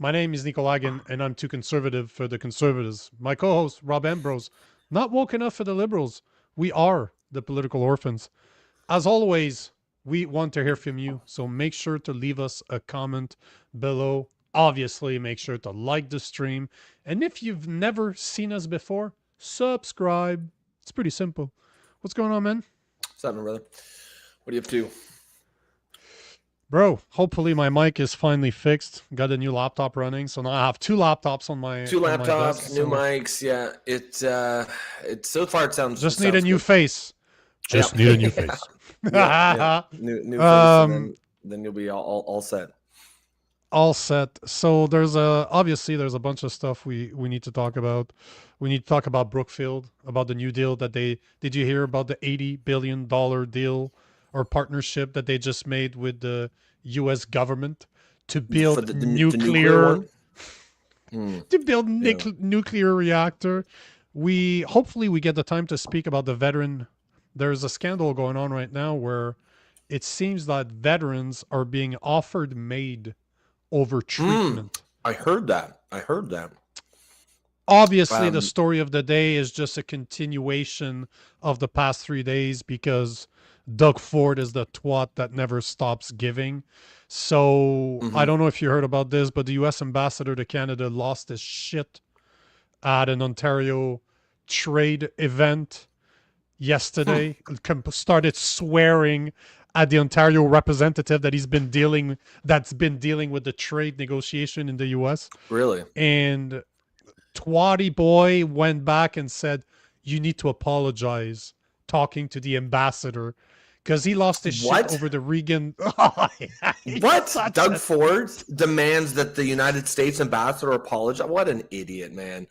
My name is Nico Lagan, and I'm too conservative for the conservatives. My co-host, Rob Ambrose, not woke enough for the liberals. We are the political orphans. As always, we want to hear from you, so make sure to leave us a comment below. Obviously, make sure to like the stream. And if you've never seen us before, subscribe. It's pretty simple. What's going on, man? What's happening, brother? What are you up to? Bro, hopefully my mic is finally fixed. Got a new laptop running, so now I have two laptops on my Two on my laptops, desk, new so mics. Yeah, it so far it sounds just need a new good. face. Just need a new face. Yeah. New face, and then you'll be all set. All set. So obviously there's a bunch of stuff we need to talk about. We need to talk about Brookfield, about the new deal that did you hear about the $80 billion deal or partnership that they just made with the US government to build the nuclear one? to build nuclear reactor. Hopefully we get the time to speak about the veteran. There's a scandal going on right now where it seems that veterans are being offered MAiD over treatment. I heard that. Obviously, the story of the day is just a continuation of the past 3 days because Doug Ford is the twat that never stops giving. So I don't know if you heard about this, but the US Ambassador to Canada lost his shit at an Ontario trade event yesterday. Started swearing at the Ontario representative that's been dealing with the trade negotiation in the US. Really? And Twatty boy went back and said, you need to apologize, talking to the ambassador, because he lost his shit over the Reagan. What? Doug Ford demands that the United States ambassador apologize? What an idiot, man.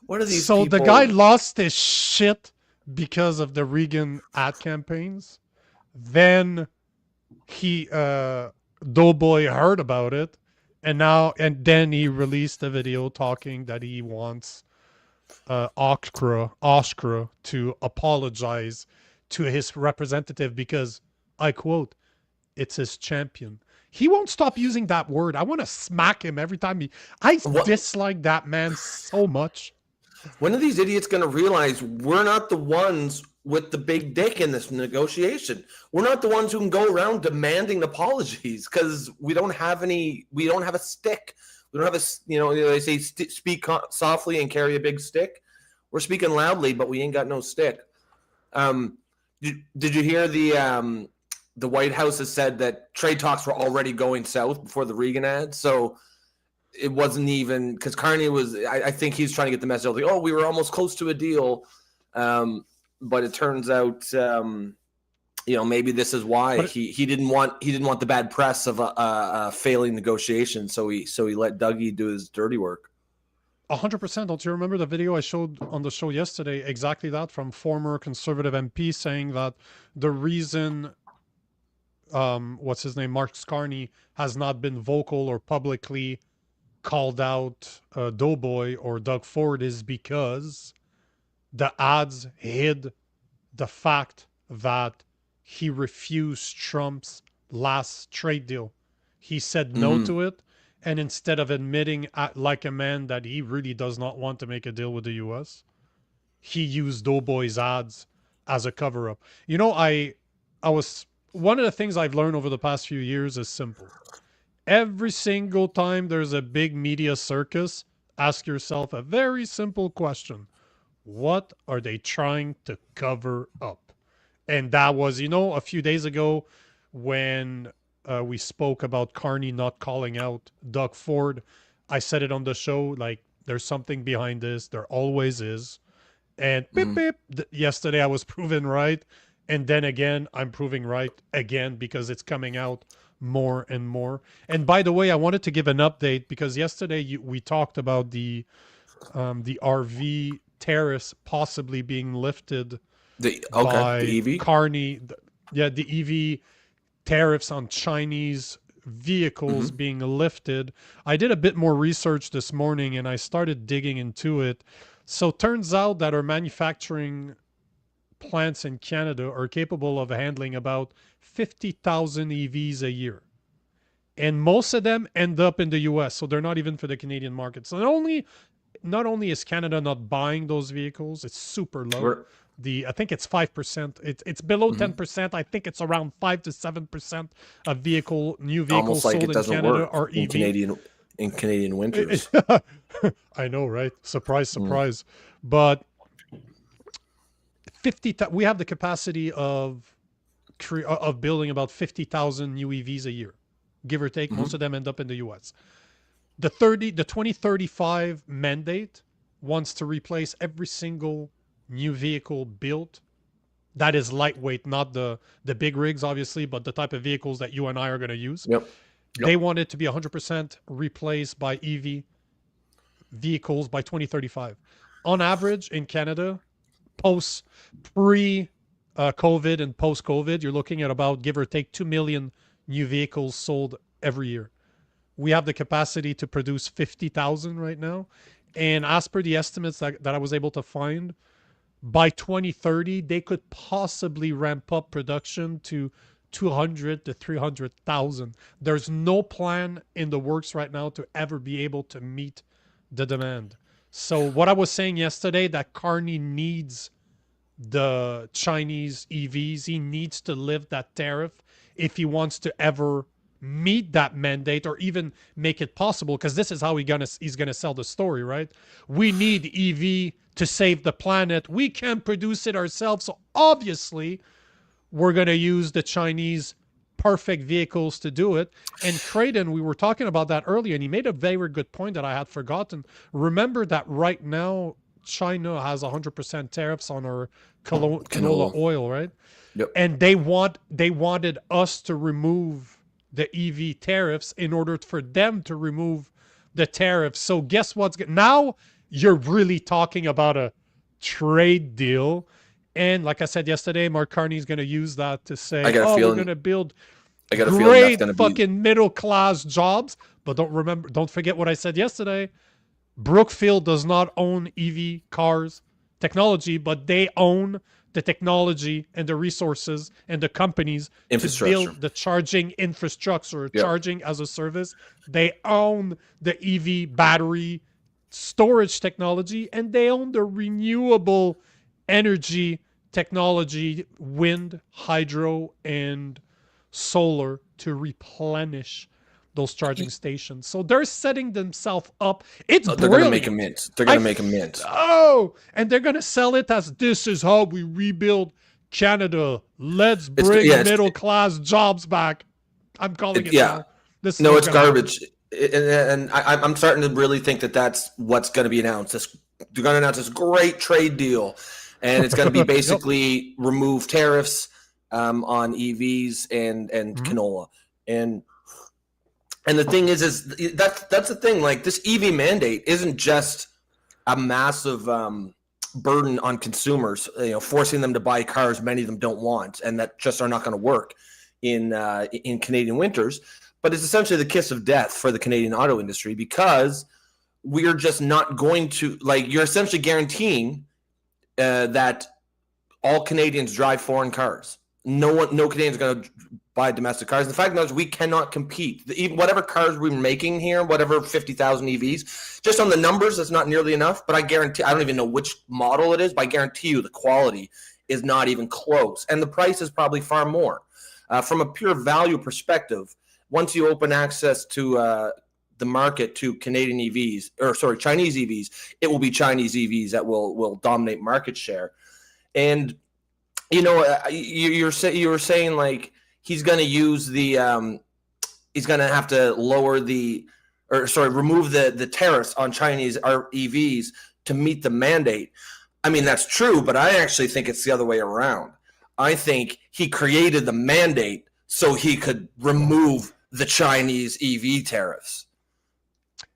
What are these people? So the guy lost his shit because of the Reagan ad campaigns. Then Doughboy heard about it, and then he released a video talking that he wants Hoekstra to apologize to his representative because, I quote, it's his champion. He won't stop using that word. I want to smack him every time I dislike that man so much. When are these idiots going to realize we're not the ones with the big dick in this negotiation? We're not the ones who can go around demanding apologies because we don't have a stick. We don't have they say speak softly and carry a big stick. We're speaking loudly, but we ain't got no stick. Did you hear the White House has said that trade talks were already going south before the Reagan ad? So it wasn't even because Carney was. I think he's trying to get the message like, oh, we were almost close to a deal, but it turns out, maybe this is why he didn't want the bad press of a failing negotiation. So he let Dougie do his dirty work. 100%. Don't you remember the video I showed on the show yesterday? Exactly that, from former conservative MP saying that the reason, what's his name, Mark Carney, has not been vocal or publicly called out Doughboy or Doug Ford is because the ads hid the fact that he refused Trump's last trade deal. He said no to it, and instead of admitting like a man that he really does not want to make a deal with the US, he used Doughboy's ads as a cover-up. You know, one of the things I've learned over the past few years is simple. Every single time there's a big media circus, ask yourself a very simple question. What are they trying to cover up? And that was, a few days ago when we spoke about Carney not calling out Doug Ford. I said it on the show, like, there's something behind this. There always is. And yesterday I was proven right. And then again, I'm proving right again because it's coming out more and more. And by the way, I wanted to give an update because yesterday we talked about the RV tariffs possibly being lifted by the EV? Carney. The EV tariffs on Chinese vehicles being lifted. I did a bit more research this morning and I started digging into it. So turns out that our manufacturing plants in Canada are capable of handling about 50,000 EVs a year. and most of them end up in the US, so they're not even for the Canadian market. So not only is Canada not buying those vehicles, it's super low. I think it's 5%. It's below 10%. I think it's around 5 to 7% of new vehicles almost like sold it in doesn't Canada work are in EV. Canadian winters. I know, right? Surprise, surprise. But we have the capacity of building about 50,000 new EVs a year, give or take. Most of them end up in the US. The 2035 mandate wants to replace every single new vehicle built that is lightweight, not the big rigs, obviously, but the type of vehicles that you and I are going to use. Yep. They want it to be 100% replaced by EV vehicles by 2035. On average, in Canada, pre-COVID and post-COVID, you're looking at about, give or take, 2 million new vehicles sold every year. We have the capacity to produce 50,000 right now. And as per the estimates that I was able to find, by 2030, they could possibly ramp up production to 200 to 300,000. There's no plan in the works right now to ever be able to meet the demand. So what I was saying yesterday, that Carney needs the Chinese EVs, he needs to lift that tariff if he wants to ever meet that mandate or even make it possible, because this is how he's gonna sell the story, right? We need EV to save the planet. We can't produce it ourselves, so obviously we're gonna use the Chinese perfect vehicles to do it. And Creighton, we were talking about that earlier, and he made a very good point that I had forgotten. Remember that right now China has 100% tariffs on our canola oil, right? Yep. And they wanted us to remove the EV tariffs in order for them to remove the tariffs. So guess what's now you're really talking about a trade deal. And like I said yesterday, Mark Carney's going to use that to say, we're going to build great fucking middle class jobs. But don't forget what I said yesterday. Brookfield does not own EV cars technology, but they own the technology and the resources and the companies to build the charging infrastructure, charging as a service. They own the EV battery storage technology, and they own the renewable energy technology, wind, hydro, and solar, to replenish those charging stations. So they're setting themselves up. They're going to make a mint. They're going to make a mint. Oh, and they're going to sell it as, this is how we rebuild Canada. Let's bring middle-class jobs back. I'm calling it now. It's garbage. And I'm starting to really think that that's what's going to be announced. They're going to announce this great trade deal, and it's going to be basically remove tariffs on EVs and canola. And the thing is that's the thing. Like, this EV mandate isn't just a massive burden on consumers, forcing them to buy cars many of them don't want, and that just are not going to work in Canadian winters. But it's essentially the kiss of death for the Canadian auto industry, because we're just not going to, you're essentially guaranteeing that all Canadians drive foreign cars. No Canadian's going to buy domestic cars. The fact is, we cannot compete. Whatever cars we're making here, whatever 50,000 EVs, just on the numbers, that's not nearly enough. But I guarantee, I don't even know which model it is, but I guarantee you the quality is not even close. And the price is probably far more. From a pure value perspective, once you open access to the market to Chinese EVs, it will be Chinese EVs that will dominate market share. And you were saying, like, he's going to use he's going to have to remove the tariffs on Chinese EVs to meet the mandate. I mean, that's true, but I actually think it's the other way around. I think he created the mandate so he could remove the Chinese EV tariffs.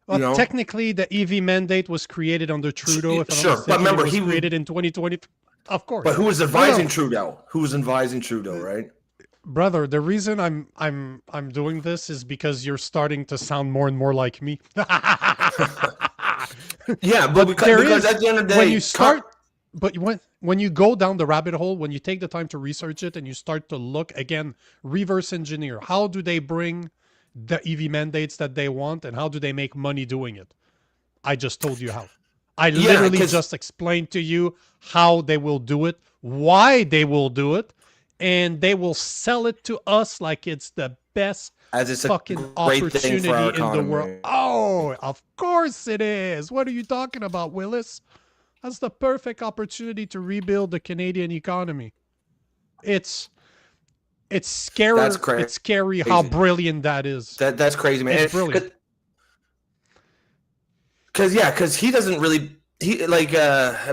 Well, technically, the EV mandate was created under Trudeau. Sure, but remember, he was created in 2020. Of course. But who was advising Trudeau? Who was advising Trudeau, right? Brother, the reason I'm doing this is because you're starting to sound more and more like me. Yeah, but because at the end of the day, when you go down the rabbit hole, when you take the time to research it and you start to look again, reverse engineer, how do they bring the EV mandates that they want, and how do they make money doing it? I just told you how. I literally just explained to you how they will do it, why they will do it, and they will sell it to us like it's the best as it's fucking a great thing for our opportunity in the world. Oh, of course it is. What are you talking about, Willis? That's the perfect opportunity to rebuild the Canadian economy. It's scary. That's crazy. It's scary how brilliant that is. That's crazy, man. It's brilliant. Because he doesn't really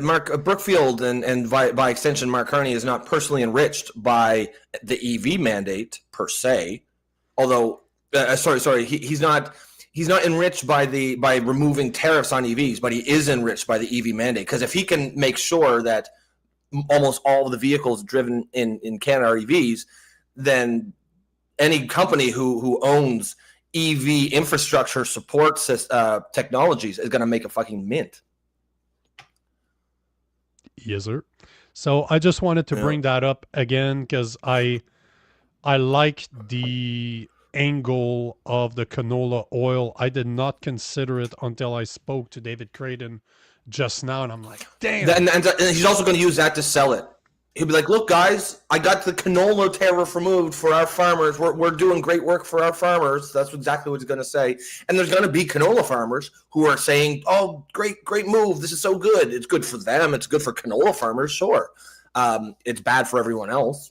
Mark Brookfield and by extension Mark Carney is not personally enriched by the EV mandate per se. Although, he's not enriched by removing tariffs on EVs, but he is enriched by the EV mandate. Because if he can make sure that almost all of the vehicles driven in Canada are EVs, then any company who owns EV infrastructure support technologies is going to make a fucking mint. Yes, sir. So I just wanted to bring that up again because I like the angle of the canola oil. I did not consider it until I spoke to David Creighton just now, and I'm like, damn. And he's also going to use that to sell it. He'll be like, look, guys, I got the canola tariff removed for our farmers. We're doing great work for our farmers. That's exactly what he's going to say. And there's going to be canola farmers who are saying, oh, great move. This is so good. It's good for them. It's good for canola farmers. Sure. It's bad for everyone else.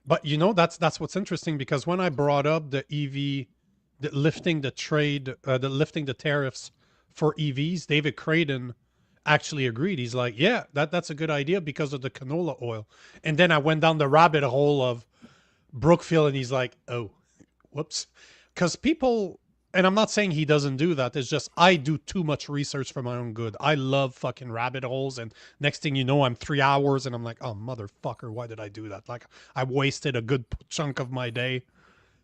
But, that's what's interesting, because when I brought up the EV, lifting the tariffs for EVs, David Creighton actually agreed. He's like, yeah, that's a good idea because of the canola oil. And then I went down the rabbit hole of Brookfield, and he's like, oh, whoops. Because people, and I'm not saying he doesn't do that, it's just I do too much research for my own good. I love fucking rabbit holes, and next thing you know, I'm 3 hours and I'm like, oh, motherfucker, why did I do that? Like, I wasted a good chunk of my day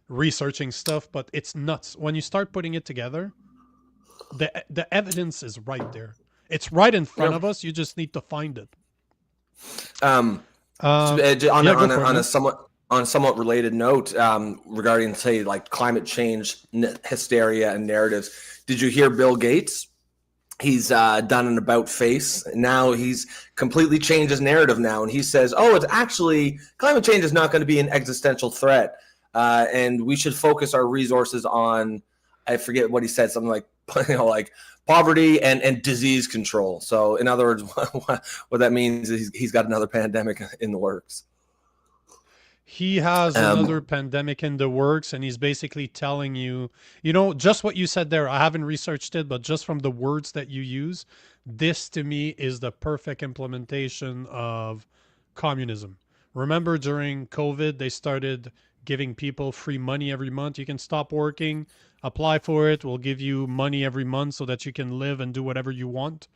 researching stuff. But it's nuts. When you start putting it together, the evidence is right there. It's right in front of us. You just need to find it. On a somewhat related note, regarding, say, like climate change hysteria and narratives, did you hear Bill Gates? He's done an about face. Now he's completely changed his narrative now, and he says, "Oh, it's actually climate change is not going to be an existential threat, and we should focus our resources on." I forget what he said. Something like, like poverty and disease control. So, in other words, what that means is he's got another pandemic in the works. He has another pandemic in the works, and he's basically telling you, just what you said there. I haven't researched it, but just from the words that you use, this to me is the perfect implementation of communism. Remember, during COVID, they started giving people free money every month. You can stop working, apply for it. We'll give you money every month so that you can live and do whatever you want.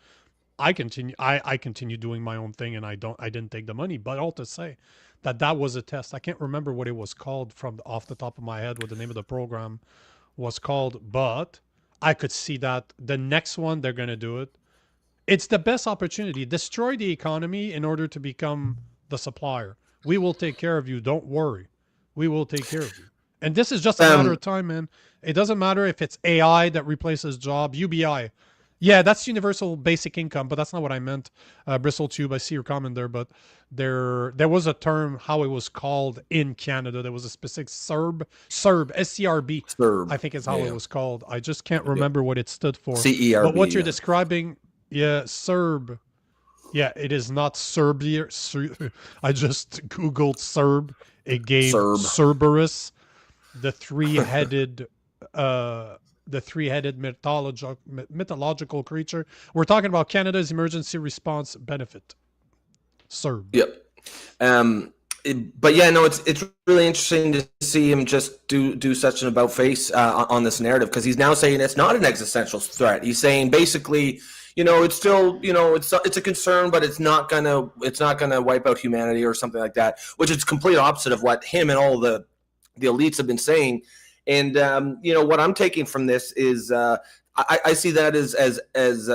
I continue doing my own thing, and I didn't take the money. But all to say that was a test. I can't remember what it was called off the top of my head, what the name of the program was called, but I could see that the next one they're gonna do it. It's the best opportunity. Destroy the economy in order to become the supplier. We will take care of you. Don't worry. We will take care of you. And this is just a matter of time, man. It doesn't matter if it's AI that replaces job, UBI. Yeah, that's universal basic income, but that's not what I meant. Bristol Tube, I see your comment there, but there was a term, how it was called in Canada. There was a specific SCRB, S-C-R-B, I think is how it was called. I just can't remember what it stood for. C-E-R-B. But what you're describing, yeah, SCRB. Yeah, it is not Serbia. I just Googled Serb. It gave Cerberus, the three-headed mythological creature. We're talking about Canada's emergency response benefit. Serb. Yep. But yeah, no, it's really interesting to see him just do such an about face on this narrative, because he's now saying it's not an existential threat. He's saying basically, it's still, it's a concern, but it's not gonna wipe out humanity or something like that, which is complete opposite of what him and all the elites have been saying. And what I'm taking from this is I see that as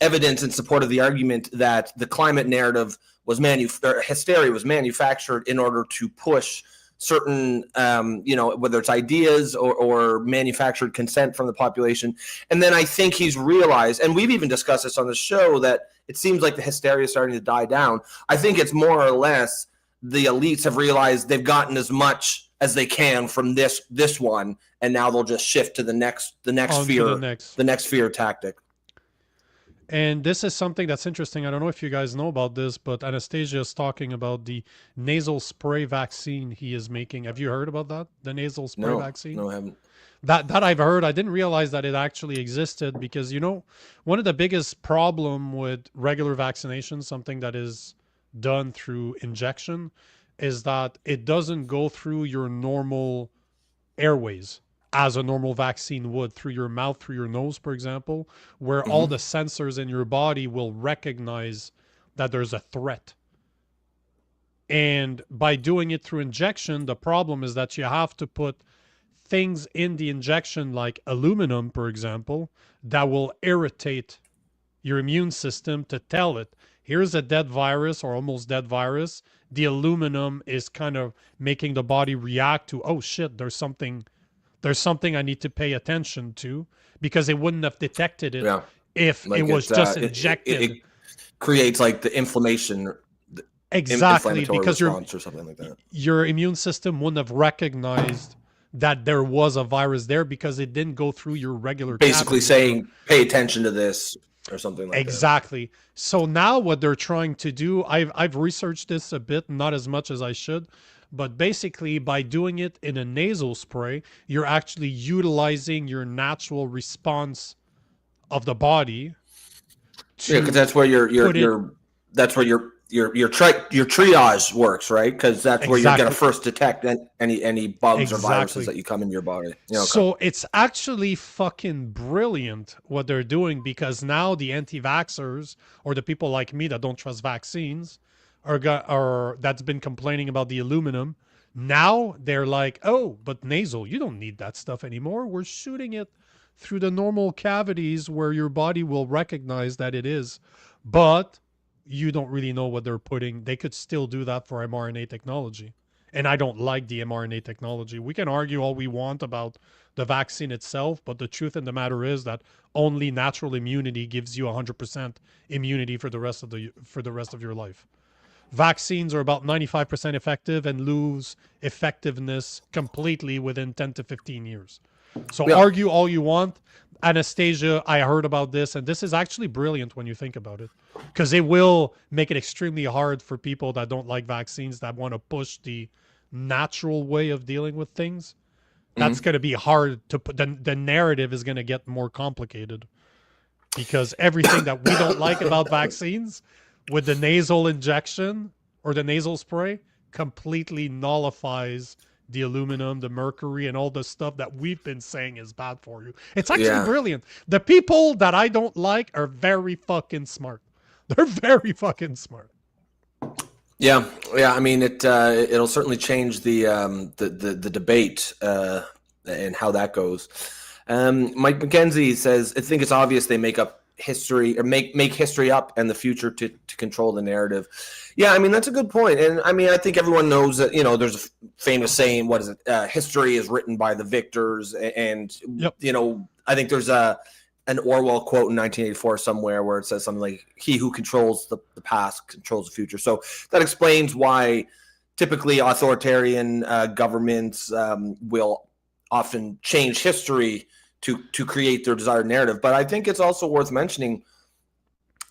evidence in support of the argument that the climate narrative hysteria was manufactured in order to push certain, whether it's ideas or manufactured consent from the population. And then I think he's realized, and we've even discussed this on the show, that it seems like the hysteria is starting to die down. I think it's more or less the elites have realized they've gotten as much as they can from this one, and now they'll just shift to the next fear tactic. And this is something that's interesting. I don't know if you guys know about this, but Anastasia is talking about the nasal spray vaccine he is making. Have you heard about that? The nasal spray vaccine? No, I haven't. That I've heard. I didn't realize that it actually existed, because, one of the biggest problem with regular vaccination, something that is done through injection, is that it doesn't go through your normal airways as a normal vaccine would, through your mouth, through your nose, for example, where all the sensors in your body will recognize that there's a threat. And by doing it through injection, the problem is that you have to put things in the injection, like aluminum, for example, that will irritate your immune system to tell it, here's a dead virus or almost dead virus. The aluminum is kind of making the body react to, oh shit, there's something I need to pay attention to, because it wouldn't have detected it if it was just injected. It creates like the inflammation. Exactly, because or something like that. Your immune system wouldn't have recognized that there was a virus there, because it didn't go through your regular. Basically saying, pay attention to this or something like that. Exactly. So now what they're trying to do, I've researched this a bit, not as much as I should, but basically by doing it in a nasal spray, you're actually utilizing your natural response of the body. Because that's where your triage works, right? Because that's where you're going to first detect any bugs or viruses that you come in your body. So it's actually fucking brilliant what they're doing, because now the anti-vaxxers, or the people like me that don't trust vaccines, or that's been complaining about the aluminum, now they're like, oh, but nasal, you don't need that stuff anymore. We're shooting it through the normal cavities where your body will recognize that it is. But you don't really know what they're putting. They could still do that for mRNA technology. And I don't like the mRNA technology. We can argue all we want about the vaccine itself, but the truth in the matter is that only natural immunity gives you 100% immunity for the rest of your life. Vaccines are about 95% effective and lose effectiveness completely within 10 to 15 years. So argue all you want. Anastasia, I heard about this, and this is actually brilliant when you think about it, because it will make it extremely hard for people that don't like vaccines, that want to push the natural way of dealing with things. That's going to be hard to put. The narrative is going to get more complicated, because everything that we don't like about vaccines, with the nasal injection or the nasal spray, completely nullifies the aluminum, the mercury, and all the stuff that we've been saying is bad for you. It's actually brilliant. The people that I don't like are very fucking smart. They're very fucking smart. Yeah. I mean, it'll certainly change the debate and how that goes. Mike McKenzie says, I think it's obvious they make up history, or make history up and the future to control the narrative. Yeah, I mean, that's a good point. And I mean, I think everyone knows that, there's a famous saying, what is it? History is written by the victors. And, I think there's an Orwell quote in 1984 somewhere where it says something like, he who controls the past controls the future. So that explains why typically authoritarian governments will often change history to create their desired narrative. But I think it's also worth mentioning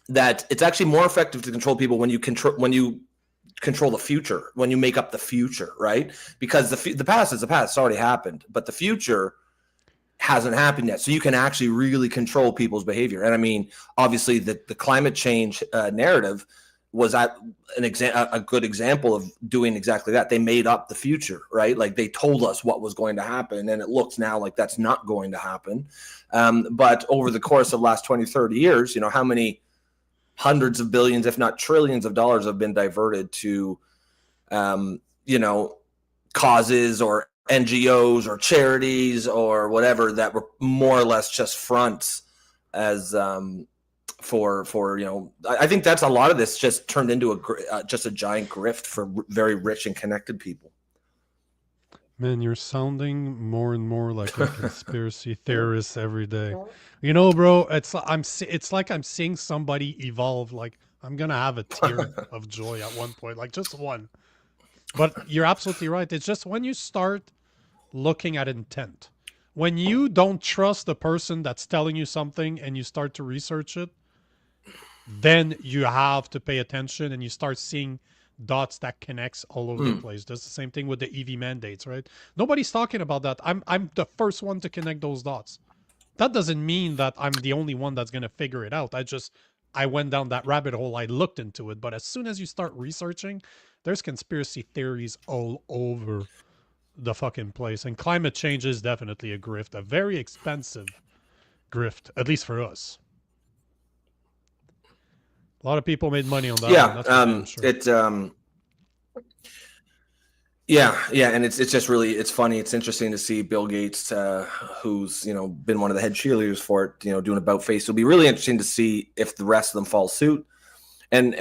that it's actually more effective to control people when you control the future, when you make up the future, right? Because the past is the past; it's already happened, but the future hasn't happened yet. So you can actually really control people's behavior. And I mean, obviously, the climate change narrative was a good example of doing exactly that. They made up the future, right? Like, they told us what was going to happen, and it looks now like that's not going to happen. But over the course of the last 20, 30 years, how many hundreds of billions, if not trillions of dollars have been diverted to, causes or NGOs or charities or whatever that were more or less just fronts as for I think that's a lot of this just turned into just a giant grift for very rich and connected people. Man, you're sounding more and more like a conspiracy theorist every day. You know, bro, it's like I'm seeing somebody evolve. Like I'm gonna have a tear of joy at one point, like just one. But you're absolutely right. It's just when you start looking at intent, when you don't trust the person that's telling you something and you start to research it, then you have to pay attention and you start seeing dots that connects all over the place. That's the same thing with the EV mandates, right? Nobody's talking about that. I'm the first one to connect those dots. That doesn't mean that I'm the only one that's going to figure it out. I went down that rabbit hole. I looked into it. But as soon as you start researching, there's conspiracy theories all over the fucking place. And climate change is definitely a grift, a very expensive grift, at least for us. A lot of people made money on that. Yeah, That's I'm sure. Yeah, and it's just really, it's funny. It's interesting to see Bill Gates, who's been one of the head cheerleaders for it, doing about face. It'll be really interesting to see if the rest of them follow suit, and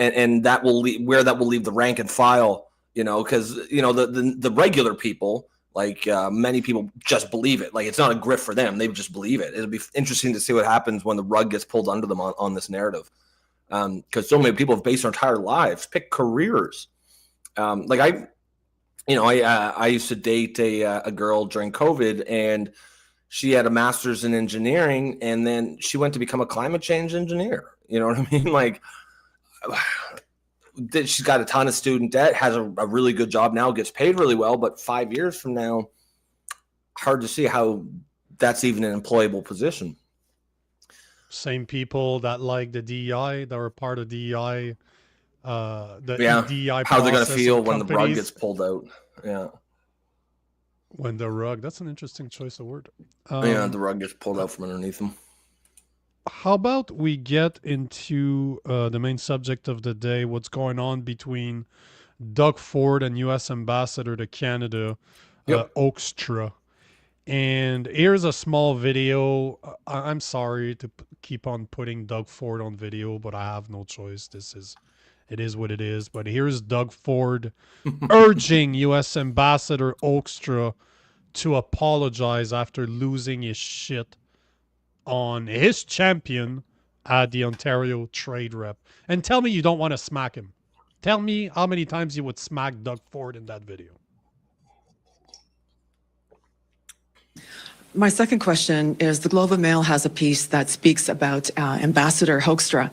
that will where that will leave the rank and file. Because the regular people, like many people, just believe it. Like it's not a grift for them; they just believe it. It'll be interesting to see what happens when the rug gets pulled under them on this narrative. Because so many people have based their entire lives, pick careers. I used to date a girl during COVID, and she had a master's in engineering, and then she went to become a climate change engineer. You know what I mean? Like, she's got a ton of student debt, has a really good job now, gets paid really well, but 5 years from now, hard to see how that's even an employable position. Same people that like the DEI, that were part of DEI, DEI how they're going to process feel of when the rug companies. gets pulled out. Yeah. When the rug, that's an interesting choice of word. The rug gets pulled out from underneath them. How about we get into the main subject of the day, what's going on between Doug Ford and US Ambassador to Canada, Hoekstra. And here's a small video. I'm sorry to keep on putting Doug Ford on video, but I have no choice. It is what it is. But here's Doug Ford urging U.S. Ambassador Hoekstra to apologize after losing his shit on his champion at the Ontario trade rep. And tell me you don't want to smack him. Tell me how many times you would smack Doug Ford in that video. My second question is the Globe and Mail has a piece that speaks about Ambassador Hoekstra,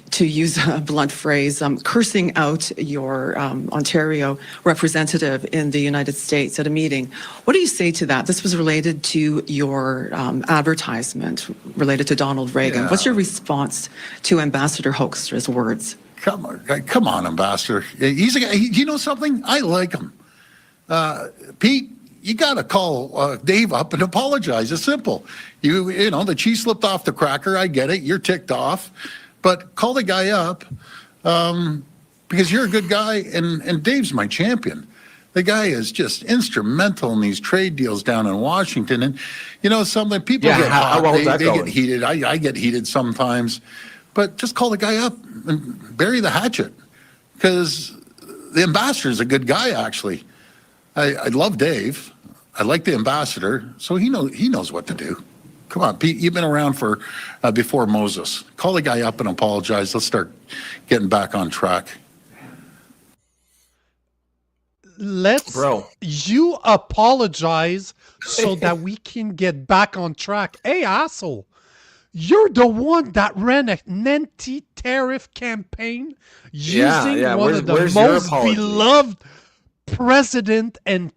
to use a blunt phrase, cursing out your Ontario representative in the United States at a meeting. What do you say to that? This was related to your advertisement related to Donald Reagan. Yeah. What's your response to Ambassador Hoekstra's words? Come on, Ambassador. He's a guy. You know something? I like him. Pete, you got to call Dave up and apologize. It's simple. You know, the cheese slipped off the cracker. I get it. You're ticked off. But call the guy up because you're a good guy, and Dave's my champion. The guy is just instrumental in these trade deals down in Washington. And, you know, something people get hot. They get heated. I get heated sometimes. But just call the guy up and bury the hatchet, because the ambassador's a good guy, actually. I love Dave. I like the ambassador, so he knows what to do. Come on, Pete, you've been around for before Moses. Call the guy up and apologize. Let's start getting back on track. You apologize so that we can get back on track. Hey, asshole. You're the one that ran an anti-tariff campaign using one of the most beloved president and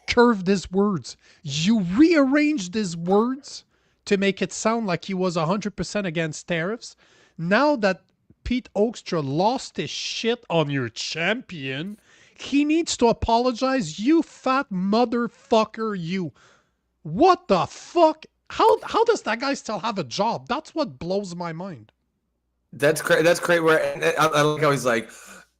curved his words. You rearranged his words to make it sound like he was 100% against tariffs. Now that Pete Hoekstra lost his shit on your champion, he needs to apologize. You fat motherfucker, you. What the fuck? How does that guy still have a job? That's what blows my mind. That's great. That's great. Where I like how he's like,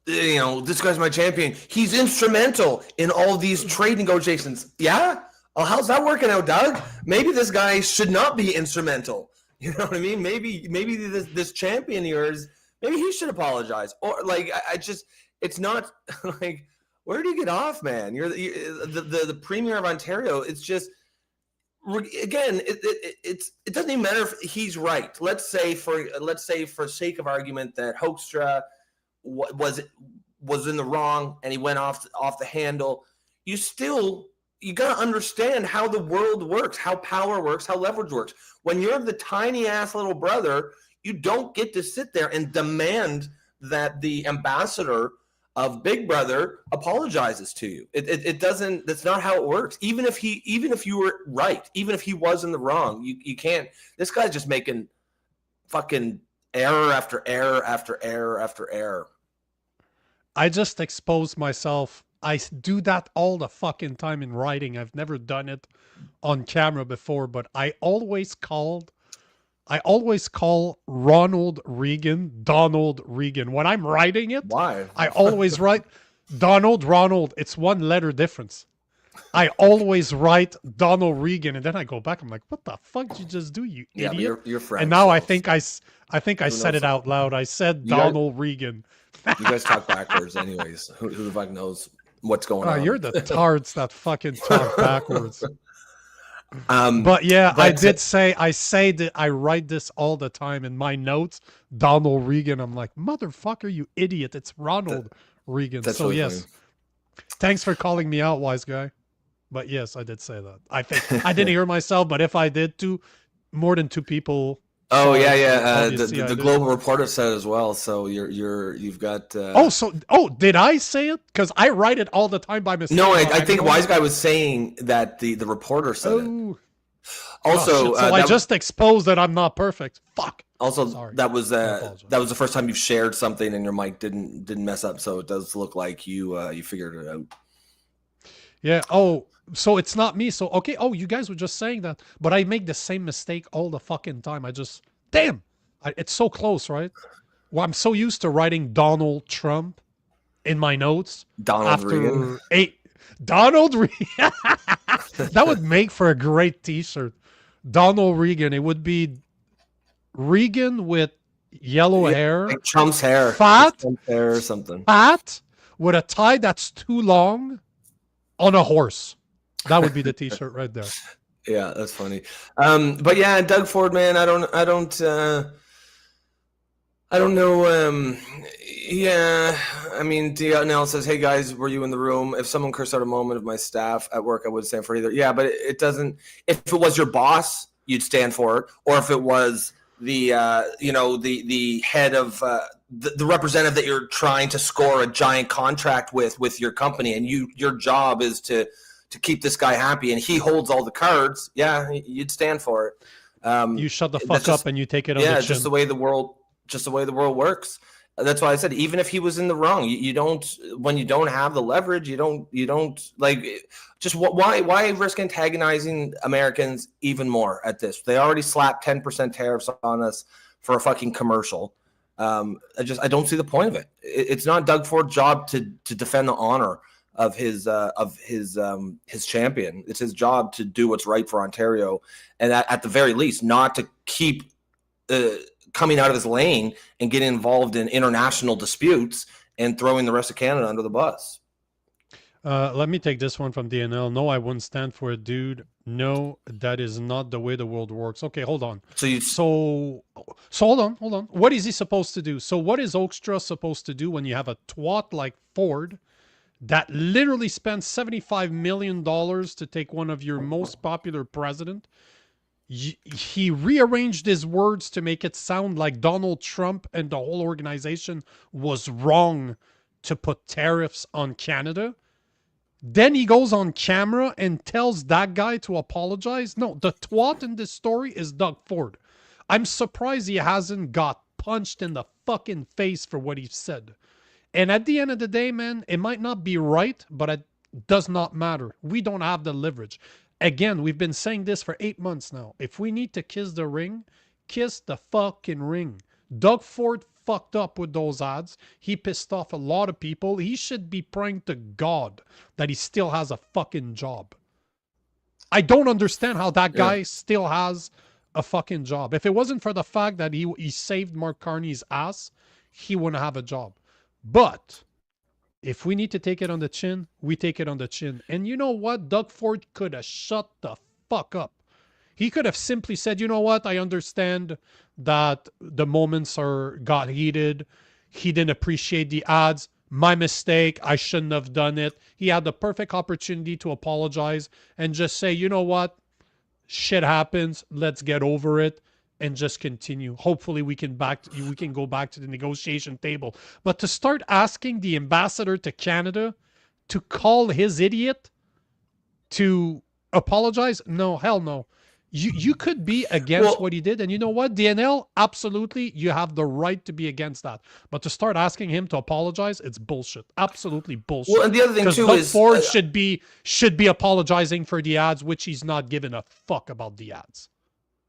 you know, this guy's my champion. He's instrumental in all these trade negotiations. Yeah? Oh, how's that working out, Doug? Maybe this guy should not be instrumental. You know what I mean? Maybe this champion of yours, maybe he should apologize. Or like, it's not like, Where do you get off, man? You're the premier of Ontario. It's just, again, it doesn't even matter if he's right. Let's say for sake of argument that Hoekstra was in the wrong and he went off the handle. You got to understand how the world works, how power works, how leverage works. When you're the tiny ass little brother, you don't get to sit there and demand that the ambassador of Big Brother apologizes to you. It doesn't. That's not how it works. Even if you were right, even if he was in the wrong, you can't. This guy's just making fucking error after error after error after error. I just expose myself. I do that all the fucking time in writing. I've never done it on camera before, but I always call Ronald Reagan Donald Reagan. When I'm writing it, why? I always write Ronald. It's one letter difference. I always write Donald Reagan, and then I go back. I'm like, what the fuck did you just do, you idiot? You're French. And now I think I said it out loud. I said Donald Reagan. You guys talk backwards anyways. Who the fuck knows what's going on? You're the tards that fucking talk backwards. But yeah, I write this all the time in my notes. Donald Reagan. I'm like, motherfucker, you idiot. It's Ronald Reagan. So really yes. Funny. Thanks for calling me out, wise guy. But yes, I did say that. I think I didn't hear myself, but if I did, more than two people. Oh yeah. The Global Reporter said as well. So you've got. Did I say it? Because I write it all the time by mistake. No, I think Wise Guy was saying that the reporter said it. Also, so I just exposed that I'm not perfect. Fuck. Also, sorry. That was the first time you've shared something and your mic didn't mess up. So it does look like you figured it out. Yeah. Oh. So it's not me. So, okay. Oh, you guys were just saying that. But I make the same mistake all the fucking time. It's so close, right? Well, I'm so used to writing Donald Trump in my notes. Donald Reagan. Donald Reagan. That would make for a great t-shirt. Donald Reagan. It would be Reagan with yellow hair. Like Trump's hair. Fat. Trump's hair or something. Fat with a tie that's too long on a horse. That would be the t-shirt right there. Yeah, that's funny. But yeah, Doug Ford, man, I don't know. Yeah, I mean, DNL says, "Hey guys, were you in the room? If someone cursed out a moment of my staff at work, I would stand for either." Yeah, but it doesn't. If it was your boss, you'd stand for it, or if it was the head of the representative that you're trying to score a giant contract with your company, and your job is to keep this guy happy, and he holds all the cards. Yeah, you'd stand for it. You shut the fuck up and you take it on the chin. Just the way the world works. That's why I said, even if he was in the wrong, you don't, when you don't have the leverage, you don't like, just why risk antagonizing Americans even more at this? They already slapped 10% tariffs on us for a fucking commercial. I don't see the point of it. It's not Doug Ford's job to defend the honor of his champion. It's his job to do what's right for Ontario, and at the very least, not to keep coming out of his lane and getting involved in international disputes and throwing the rest of Canada under the bus. Let me take this one from DNL. No, I wouldn't stand for it, dude. No, that is not the way the world works. Okay, hold on. So hold on. What is he supposed to do? So what is Hoekstra supposed to do when you have a twat like Ford that literally spent $75 million to take one of your most popular president? He rearranged his words to make it sound like Donald Trump and the whole organization was wrong to put tariffs on Canada. Then he goes on camera and tells that guy to apologize. No, the twat in this story is Doug Ford. I'm surprised he hasn't got punched in the fucking face for what he said. And at the end of the day, man, it might not be right, but it does not matter. We don't have the leverage. Again, we've been saying this for 8 months now. If we need to kiss the ring, kiss the fucking ring. Doug Ford fucked up with those ads. He pissed off a lot of people. He should be praying to God that he still has a fucking job. I don't understand how that guy still has a fucking job. If it wasn't for the fact that he saved Mark Carney's ass, he wouldn't have a job. But If we need to take it on the chin, we take it on the chin. And you know what? Doug Ford could have shut the fuck up. He could have simply said, you know what? I understand that the moments got heated. He didn't appreciate the ads. My mistake. I shouldn't have done it. He had the perfect opportunity to apologize and just say, you know what? Shit happens. Let's get over it and just continue. Hopefully we can go back to the negotiation table. But to start asking the ambassador to Canada to call his idiot to apologize? No, hell no. You could be against what he did, and you know what, DNL, absolutely, you have the right to be against that. But to start asking him to apologize, it's bullshit. Absolutely bullshit. Well, and the other thing too Doug is Ford should be apologizing for the ads, which he's not giving a fuck about the ads.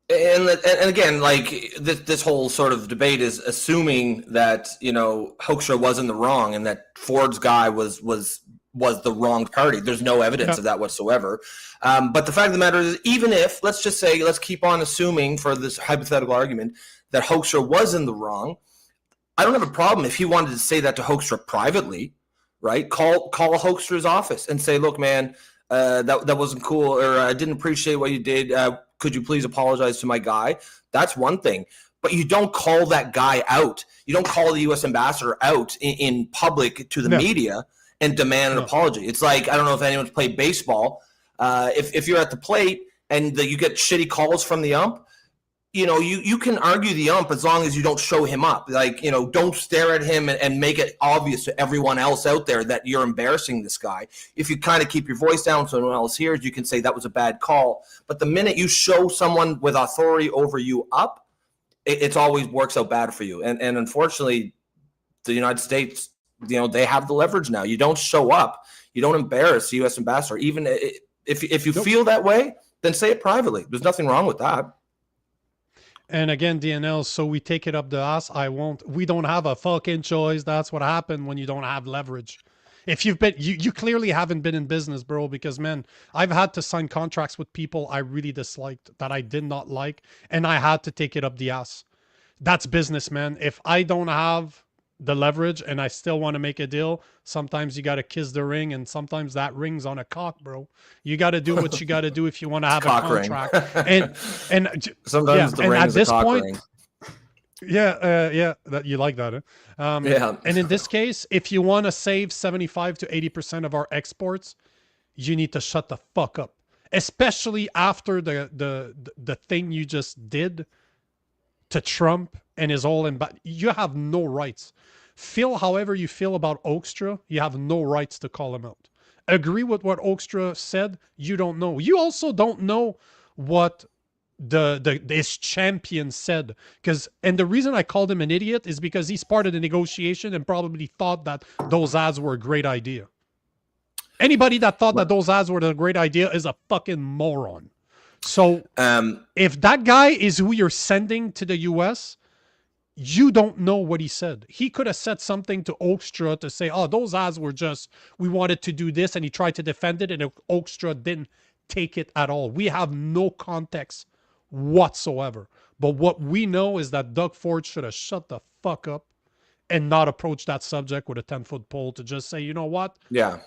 And again, like this whole sort of debate is assuming that Hoekstra was in the wrong and that Ford's guy was the wrong party. There's no evidence of that whatsoever. But the fact of the matter is, even if, let's keep on assuming for this hypothetical argument that Hoekstra was in the wrong, I don't have a problem if he wanted to say that to Hoekstra privately, right? Call Hoekstra's office and say, look, man, that wasn't cool, or I didn't appreciate what you did. Could you please apologize to my guy? That's one thing. But you don't call that guy out. You don't call the US ambassador out in public to the media and demand an apology. It's like, I don't know if anyone's played baseball. If you're at the plate and you get shitty calls from the ump, you can argue the ump as long as you don't show him up. Like, don't stare at him and make it obvious to everyone else out there that you're embarrassing this guy. If you kind of keep your voice down so no one else hears, you can say that was a bad call. But the minute you show someone with authority over you up, it always works out bad for you. And unfortunately, the United States, they have the leverage now. You don't show up. You don't embarrass the U.S. ambassador. Even if you feel that way, then say it privately. There's nothing wrong with that. And again, DNL, so we take it up the ass. We don't have a fucking choice. That's what happened when you don't have leverage. If you've been, you clearly haven't been in business, bro, because, man, I've had to sign contracts with people I really disliked, that I did not like, and I had to take it up the ass. That's business, man. If I don't have the leverage and I still want to make a deal, sometimes you got to kiss the ring, and sometimes that ring's on a cock, bro. You got to do what you got to do if you want to have a contract. and sometimes the ring is a cock ring. That you like that, huh? Yeah. And in this case, if you want to save 75 to 80% of our exports, you need to shut the fuck up, especially after the thing you just did to Trump and his whole you have no rights. Feel however you feel about Hoekstra, you have no rights to call him out. Agree with what Hoekstra said, you don't know. You also don't know what this champion said, and the reason I called him an idiot is because he's part of the negotiation and probably thought that those ads were a great idea. Anybody that thought that those ads were a great idea is a fucking moron. So if that guy is who you're sending to the US, you don't know what he said. He could have said something to Hoekstra to say, oh, those ads were just, we wanted to do this, and he tried to defend it, and Hoekstra didn't take it at all. We have no context whatsoever. But what we know is that Doug Ford should have shut the fuck up and not approach that subject with a 10-foot pole to just say, you know what? Yeah.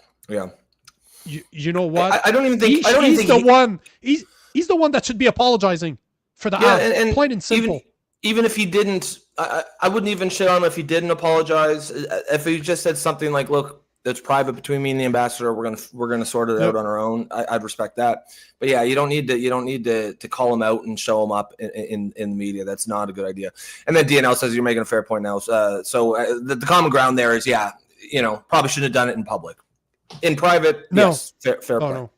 You know what? I don't even think he's the one that should be apologizing for the ad. And plain and simple. Even if he didn't, I wouldn't even shit on him if he didn't apologize. If he just said something like, "Look, it's private between me and the ambassador. We're gonna sort it out on our own." I'd respect that. But yeah, you don't need to call him out and show him up in the media. That's not a good idea. And then DNL says you're making a fair point now. So the common ground there is, probably shouldn't have done it in public. In private, no. Yes, fair point.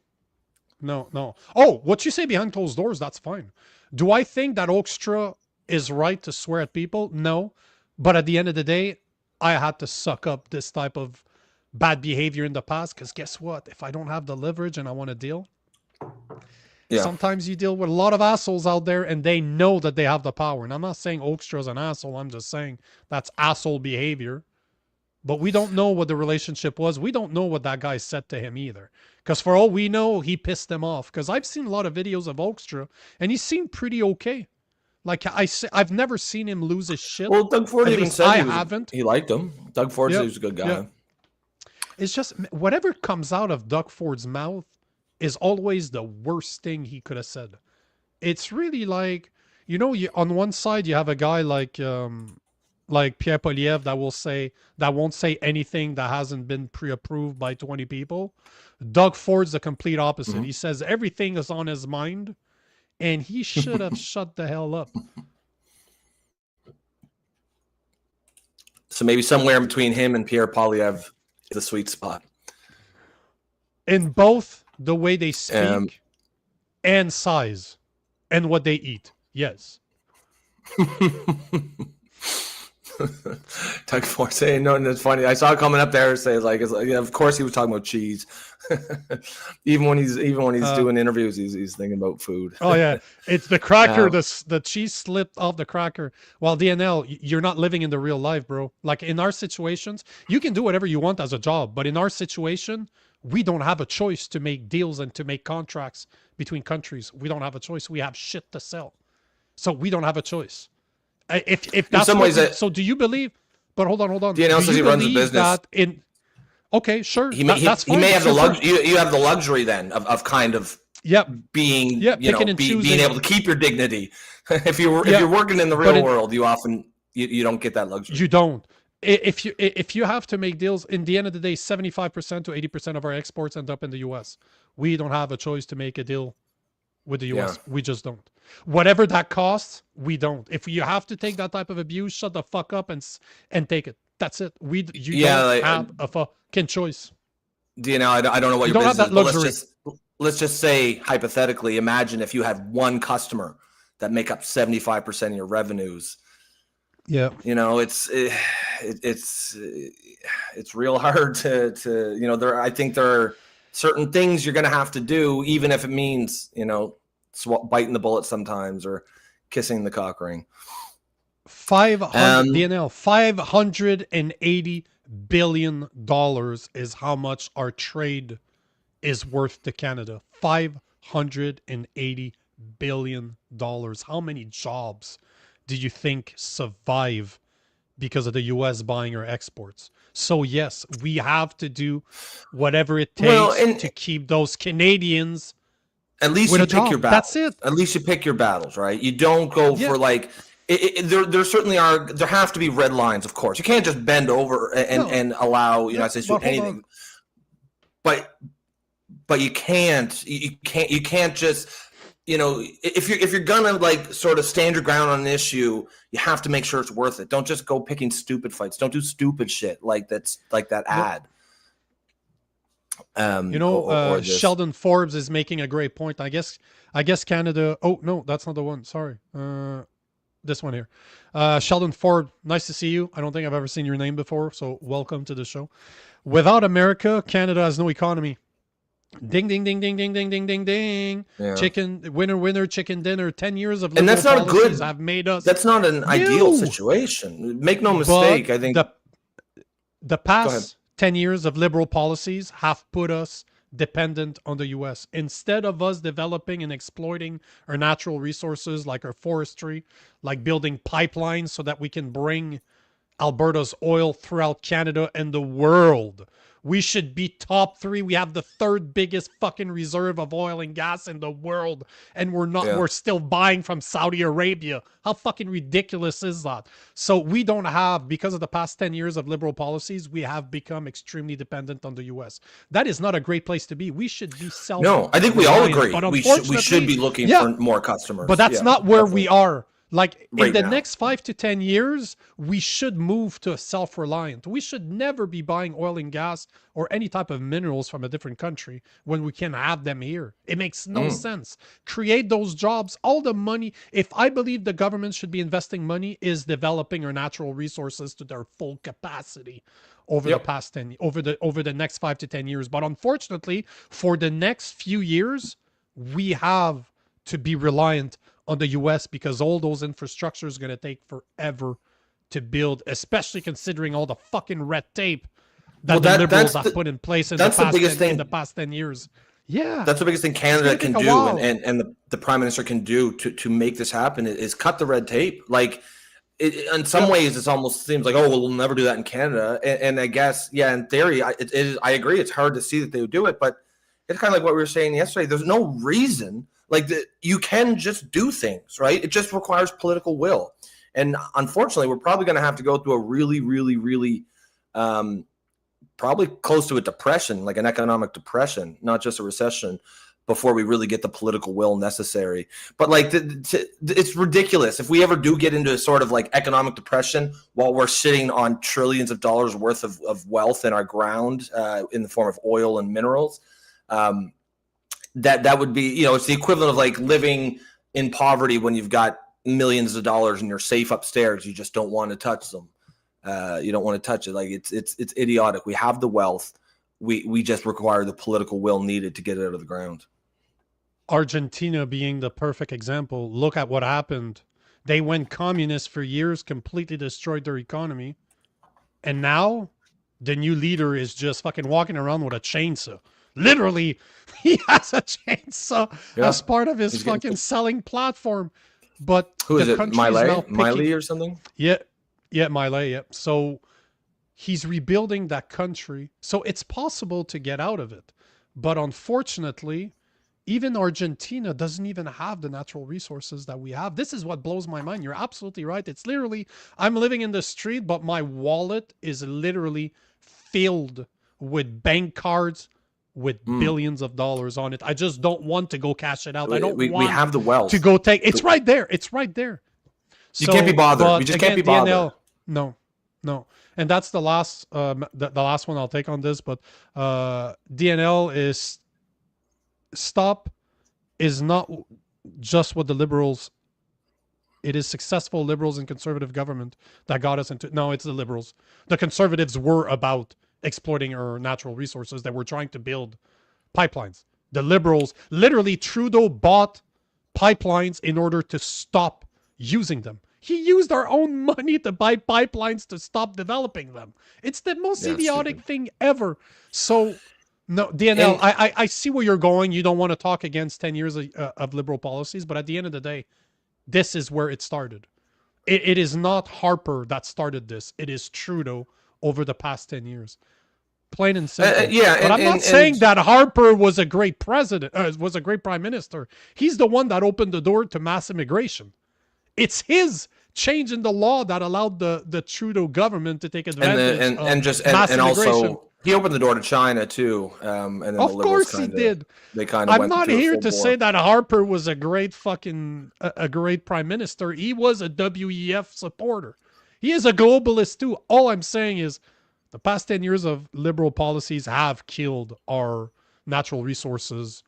No. Oh, what you say behind closed doors, that's fine. Do I think that Hoekstra is right to swear at people? No. But at the end of the day, I had to suck up this type of bad behavior in the past, because guess what? If I don't have the leverage and I want to deal, sometimes you deal with a lot of assholes out there and they know that they have the power. And I'm not saying Hoekstra's an asshole. I'm just saying that's asshole behavior. But we don't know what the relationship was. We don't know what that guy said to him either. Because for all we know, he pissed him off. Because I've seen a lot of videos of Hoekstra, and he seemed pretty okay. Like, I've never seen him lose his shit. Well, Doug Ford even said haven't. He liked him. Doug Ford said he was a good guy. It's just whatever comes out of Doug Ford's mouth is always the worst thing he could have said. It's really like, you know, on one side you have a guy like Pierre Poliev that won't say anything that hasn't been pre-approved by 20 people. Doug Ford's the complete opposite. He says everything is on his mind, and he should have shut the hell up. So maybe somewhere in between him and Pierre Polyev is a sweet spot. In both the way they speak and size and what they eat. Yes. Doug Ford saying, no, it's funny. I saw it coming up there say like, yeah, of course he was talking about cheese. even when he's doing interviews, he's thinking about food. Oh yeah, it's the cracker. The cheese slipped off the cracker. Well, DNL, you're not living in the real life, bro. Like in our situations, you can do whatever you want as a job, but in our situation, we don't have a choice to make deals and to make contracts between countries. We don't have a choice. We have shit to sell, so we don't have a choice. If that's so do you believe? But hold on. DNL says he runs a business. Okay, sure. That's fine. He may have the luxury. You have the luxury then of kind of being being able to keep your dignity. if you're working in the real world, you often you don't get that luxury. You don't. If you have to make deals, in the end of the day, 75% to 80% of our exports end up in the U.S. We don't have a choice to make a deal with the U.S. We just don't. Whatever that costs, we don't. If you have to take that type of abuse, shut the fuck up and take it. That's it. You don't have a fucking choice. DNL, I don't know what you your don't have that luxury. Let's just say hypothetically, imagine if you had one customer that make up 75% of your revenues. Yeah, you know, it's real hard to you know, I think there are certain things you're going to have to do, even if it means, you know, biting the bullet sometimes or kissing the cock ring. $580 billion is how much our trade is worth to Canada. $580 billion. How many jobs do you think survive because of the U.S. buying our exports? So yes, we have to do whatever it takes to keep those Canadians. At least you pick your battles. That's it. At least you pick your battles, right? You don't go for like. There certainly are. There have to be red lines, of course. You can't just bend over and allow United States to do anything. But you can't. You can't just. You know, if you're gonna like sort of stand your ground on an issue, you have to make sure it's worth it. Don't just go picking stupid fights. Don't do stupid shit like that ad. Sheldon Forbes is making a great point. I guess Canada. Oh no, that's not the one. Sorry. This one here. Sheldon Forbes, nice to see you. I don't think I've ever seen your name before, so welcome to the show. Without America, Canada has no economy. Ding, ding, ding, ding, ding, ding, ding, ding, ding. Yeah. Winner, chicken dinner. 10 years of and that's not a good. Have made us. That's not an ideal situation. Make no mistake. I think the past 10 years of liberal policies have put us dependent on the U.S. Instead of us developing and exploiting our natural resources like our forestry, like building pipelines so that we can bring Alberta's oil throughout Canada and the world. We should be top 3. We have the 3rd biggest fucking reserve of oil and gas in the world, and we're still buying from Saudi Arabia. How fucking ridiculous is that? So we don't have, because of the past 10 years of liberal policies, we have become extremely dependent on the U.S. That is not a great place to be. We should be self. No, I think we all agree. We should be looking for more customers. But that's not where we are. Like in the next 5 to 10 years, we should move to self-reliant. We should never be buying oil and gas or any type of minerals from a different country when we can have them here. It makes no sense. Create those jobs. All the money. If I believe the government should be investing money, is developing our natural resources to their full capacity over the past 10, over the next 5 to 10 years. But unfortunately, for the next few years, we have to be reliant on the U.S. because all those infrastructures is going to take forever to build, especially considering all the fucking red tape that the Liberals have put in place in the past 10 years. Yeah. That's the biggest thing Canada can do and the Prime Minister can do to make this happen is cut the red tape. Like, in some ways, it almost seems like, oh, well, we'll never do that in Canada. And I guess, yeah, in theory, I agree. It's hard to see that they would do it, but it's kind of like what we were saying yesterday. There's no reason, you can just do things, right? It just requires political will. And unfortunately, we're probably going to have to go through a really, really, really, probably close to a depression, like an economic depression, not just a recession, before we really get the political will necessary. But it's ridiculous if we ever do get into a sort of like economic depression while we're sitting on trillions of dollars worth of wealth in our ground in the form of oil and minerals. That would be, it's the equivalent of like living in poverty when you've got millions of dollars and you're safe upstairs. You just don't want to touch them. You don't want to touch it. Like it's idiotic. We have the wealth. We just require the political will needed to get it out of the ground. Argentina being the perfect example. Look at what happened. They went communist for years, completely destroyed their economy. And now the new leader is just fucking walking around with a chainsaw. Literally, he has a chainsaw as part of his fucking selling platform. But who is it? MAiD or something? Yeah, MAiD, yeah. So he's rebuilding that country. So it's possible to get out of it. But unfortunately, even Argentina doesn't even have the natural resources that we have. This is what blows my mind. You're absolutely right. It's literally, I'm living in the street, but my wallet is literally filled with bank cards with billions of dollars on it. I just don't want to go cash it out. I don't want we have the wealth to go take. It's right there. It's right there. You can't be bothered. We just can't be bothered. DNL, no. And that's the last the last one I'll take on this. But DNL is stop is not just what the liberals. It is successful liberals and conservative government that got us into. No, it's the liberals. The conservatives were about exploiting our natural resources. That we're trying to build pipelines. The liberals, literally, Trudeau bought pipelines in order to stop using them. He used our own money to buy pipelines to stop developing them. It's the most idiotic thing ever. So, no, DNL, I see where you're going. You don't want to talk against 10 years of liberal policies, but at the end of the day, this is where it started. It is not Harper that started this. It is Trudeau over the past 10 years. Plain and simple. But I'm not saying that Harper was a great president, was a great prime minister. He's the one that opened the door to mass immigration. It's his change in the law that allowed the Trudeau government to take advantage of mass immigration. Also, he opened the door to China too. And then of course he did. They kind of. I'm not here to say that Harper was a great fucking a great prime minister. He was a WEF supporter. He is a globalist too. All I'm saying is, the past 10 years of liberal policies have killed our natural resources,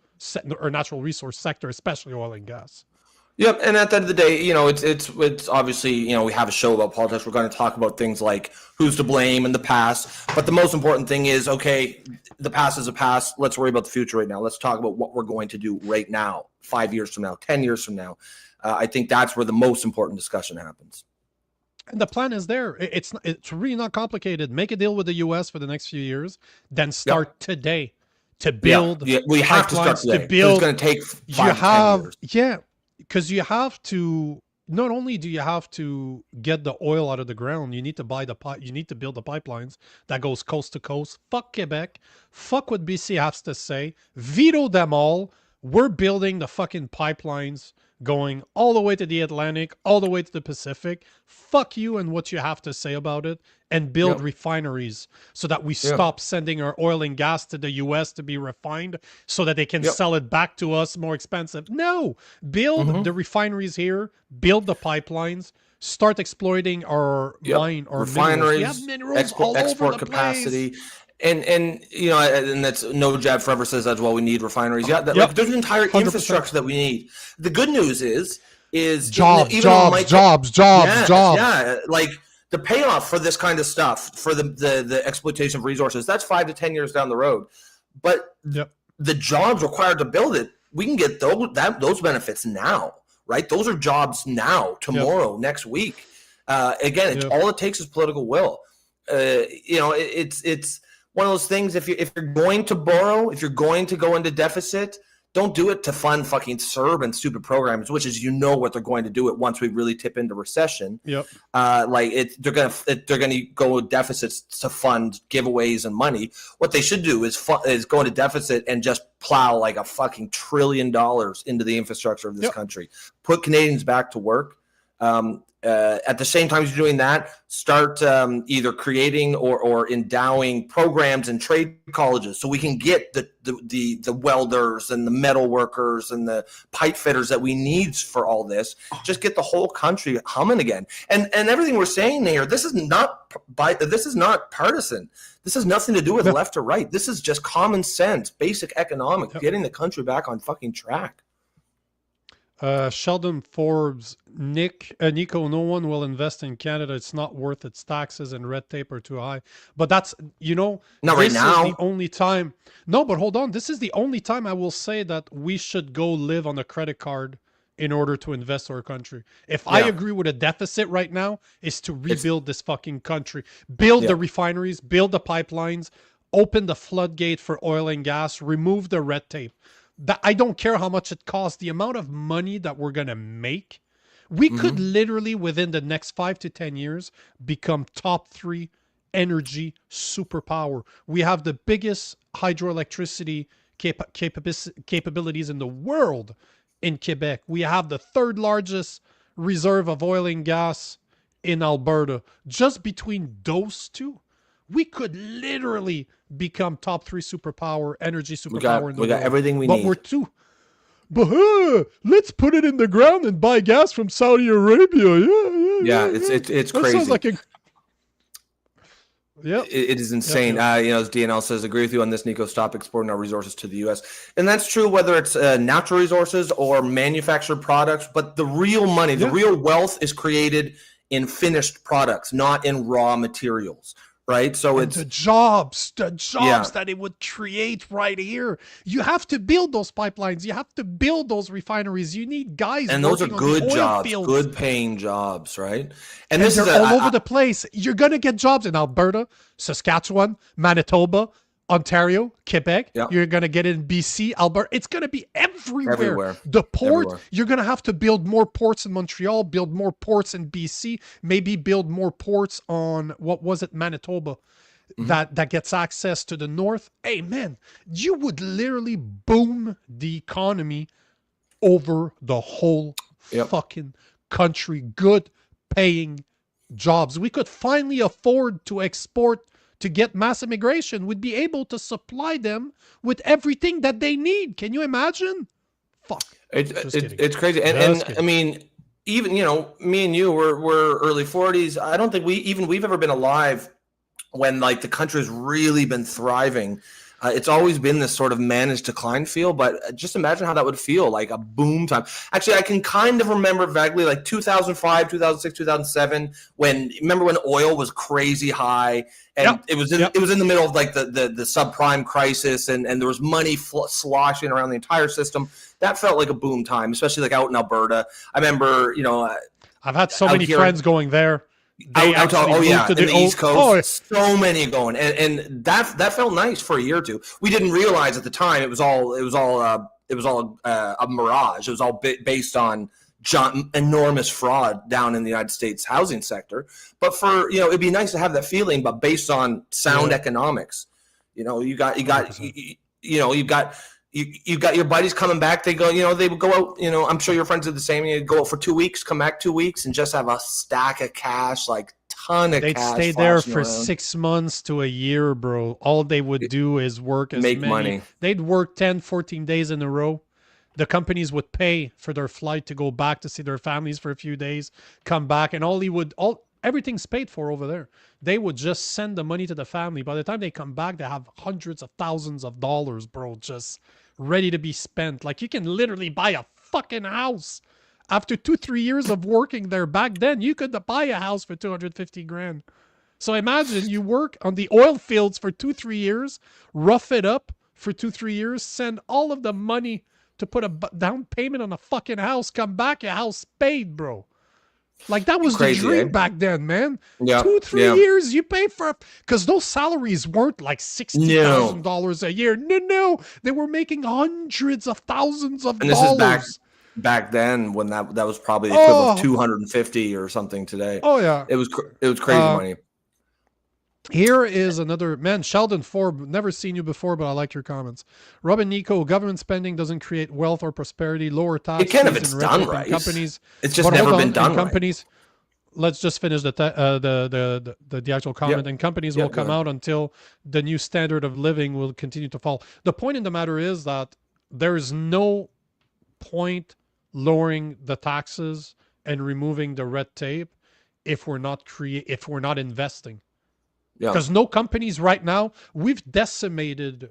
or natural resource sector, especially oil and gas. Yep, and at the end of the day, it's obviously, we have a show about politics. We're going to talk about things like who's to blame in the past. But the most important thing is, okay, the past is a past. Let's worry about the future right now. Let's talk about what we're going to do right now, 5 years from now, 10 years from now. I think that's where the most important discussion happens. And the plan is there. It's really not complicated. Make a deal with the US for the next few years, then start today to build. Yeah, we have to start today. To build. It's going to take 5 to 10 years. Yeah, because you have to. Not only do you have to get the oil out of the ground, you need to buy you need to build the pipelines that goes coast to coast. Fuck Quebec. Fuck what BC has to say. Veto them all. We're building the fucking pipelines going all the way to the Atlantic, all the way to the Pacific. Fuck you and what you have to say about it, and build refineries so that we stop sending our oil and gas to the US to be refined so that they can sell it back to us more expensive. No, build the refineries here, build the pipelines, start exploiting our refineries. We have minerals all over the capacity. Place. And that's no jab forever says as well. We need refineries. Yeah, there's an entire 100%. Infrastructure that we need. The good news is jobs. Yeah, like the payoff for this kind of stuff, for the exploitation of resources, that's 5 to 10 years down the road. But the jobs required to build it, we can get those benefits now, right? Those are jobs now, tomorrow, next week. Again, all it takes is political will. It's one of those things. If you're going to borrow, if you're going to go into deficit, Don't do it to fund fucking CERB and stupid programs, which is what they're going to do it once we really tip into recession. Yep. They're gonna go with deficits to fund giveaways and money. What they should do is go into deficit and just plow like a fucking $1 trillion into the infrastructure of this country. Put Canadians back to work. At the same time as you're doing that, start either creating or endowing programs in trade colleges so we can get the welders and the metal workers and the pipe fitters that we need for all this. Just get the whole country humming again. And everything we're saying here, this is not partisan. This has nothing to do with left or right. This is just common sense, basic economics, getting the country back on fucking track. Sheldon Forbes, Nico, no one will invest in Canada. It's not worth its taxes and red tape are too high. But that's, not right now. This is the only time. No, but hold on. This is the only time I will say that we should go live on a credit card in order to invest our country. If I agree with a deficit right now, is to rebuild this fucking country. Build the refineries, build the pipelines, open the floodgate for oil and gas, remove the red tape. I don't care how much it costs, the amount of money that we're going to make, we could literally within the next 5 to 10 years become top 3 energy superpower. We have the biggest hydroelectricity capabilities in the world in Quebec. We have the 3rd largest reserve of oil and gas in Alberta. Just between those two, we could literally become top 3 superpower, energy superpower in the world. We got everything we need. But we're too. But let's put it in the ground and buy gas from Saudi Arabia. Yeah. It's that crazy. Sounds like a... Yeah, it is insane. As DNL says, agree with you on this, Nico. Stop exporting our resources to the U.S. And that's true whether it's natural resources or manufactured products. But the real money, the real wealth is created in finished products, not in raw materials. Right, so and the jobs that it would create right here. You have to build those pipelines. You have to build those refineries. You need guys, and those are good jobs, fields. Good paying jobs, right? And this is all over the place. You're gonna get jobs in Alberta, Saskatchewan, Manitoba, Ontario, Quebec. You're going to get it in BC, Alberta. It's going to be everywhere. The port, you're going to have to build more ports in Montreal, build more ports in BC, maybe build more ports on, Manitoba, that gets access to the north. Hey, man, you would literally boom the economy over the whole fucking country. Good paying jobs. We could finally afford to export. To get mass immigration, would be able to supply them with everything that they need. Can you imagine? Fuck. It's crazy. And I mean, even, me and you we're early 40s. I don't think we've ever been alive when like the country's really been thriving. It's always been this sort of managed decline feel, but just imagine how that would feel, like a boom time. Actually, I can kind of remember vaguely like 2005, 2006, 2007, remember when oil was crazy high and it was in the middle of like the subprime crisis and there was money sloshing around the entire system. That felt like a boom time, especially like out in Alberta. I remember, I've had so many friends going there. In the East Coast, so many going, and that felt nice for a year or two. We didn't realize at the time it was all a mirage. It was all based on enormous fraud down in the United States housing sector. But for it'd be nice to have that feeling, but based on sound economics. You've got your buddies coming back. They go, they would go out, I'm sure your friends did the same. You'd go out for 2 weeks, come back 2 weeks and just have a stack of cash, like ton of They'd cash. They'd stay there for 6 months to a year, bro. All they would do is work make money. They'd work 10, 14 days in a row. The companies would pay for their flight to go back to see their families for a few days, come back, and everything's paid for over there. They would just send the money to the family. By the time they come back, they have hundreds of thousands of dollars, bro, just ready to be spent. Like, you can literally buy a fucking house. After 2-3 years of working there back then, you could buy a house for 250 grand. So imagine you work on the oil fields for 2-3 years, rough it up for 2-3 years, send all of the money to put a down payment on a fucking house, come back, your house paid, bro. Like that was Crazy, the dream eh? back then, man. Yeah, 2-3 yeah. years you pay for, because those salaries weren't like $60,000 a year. No, they were making hundreds of thousands of And this is dollars. back then when that was probably the equivalent of Oh, 250 or something today. oh yeah. It was crazy money. Here is another man. Sheldon Forbes, never seen you before, but I like your comments. Robin Nico, government spending doesn't create wealth or prosperity. Lower tax It can if fees it's and red done tape in right. companies. It's just But never hold been on, done in right. companies. Let's just finish the actual comment. And companies will Go come ahead. out until the new standard of living will continue to fall. The point in the matter is that there is no point lowering the taxes and removing the red tape if we're not investing. Yeah. Because no companies right now, we've decimated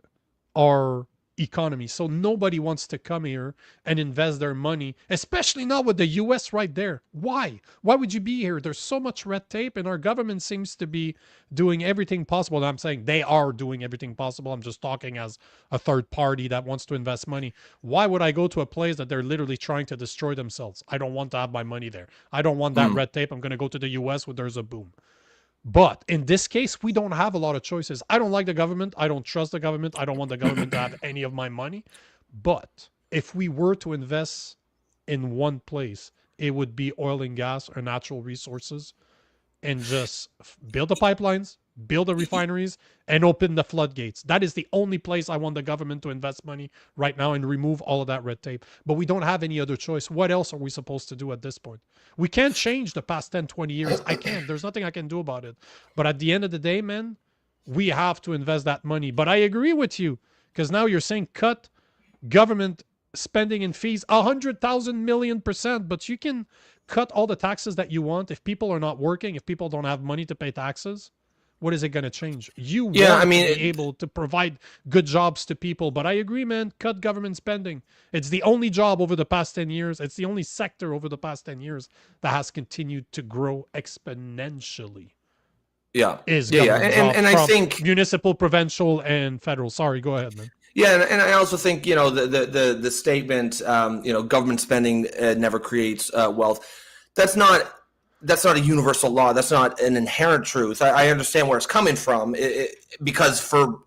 our economy. So nobody wants to come here and invest their money, especially not with the US right there. Why? Why would you be here? There's so much red tape, and our government seems to be doing everything possible. And I'm saying they are doing everything possible. I'm just talking as a third party that wants to invest money. Why would I go to a place that they're literally trying to destroy themselves? I don't want to have my money there. I don't want that red tape. I'm going to go to the US where there's a boom. But in this case, we don't have a lot of choices. I don't like the government. I don't trust the government. I don't want the government to have any of my money. But if we were to invest in one place, it would be oil and gas or natural resources, and just build the pipelines, build the refineries, and open the floodgates. That is the only place I want the government to invest money right now, and remove all of that red tape. But we don't have any other choice. What else are we supposed to do at this point? We can't change the past 10, 20 years. I can't. There's nothing I can do about it. But at the end of the day, man, we have to invest that money. But I agree with you, because now you're saying cut government spending and fees 100,000 million%, but you can cut all the taxes that you want. If people are not working, if people don't have money to pay taxes, what is it going to change? You want to be able to provide good jobs to people. But I agree, man, cut government spending. It's the only job over the past 10 years. It's the only sector over the past 10 years that has continued to grow exponentially. Yeah. And I think municipal, provincial, and federal. Sorry, go ahead, man. Yeah, and I also think, the statement, government spending never creates wealth. That's not a universal law. That's not an inherent truth. I understand where it's coming from, because for,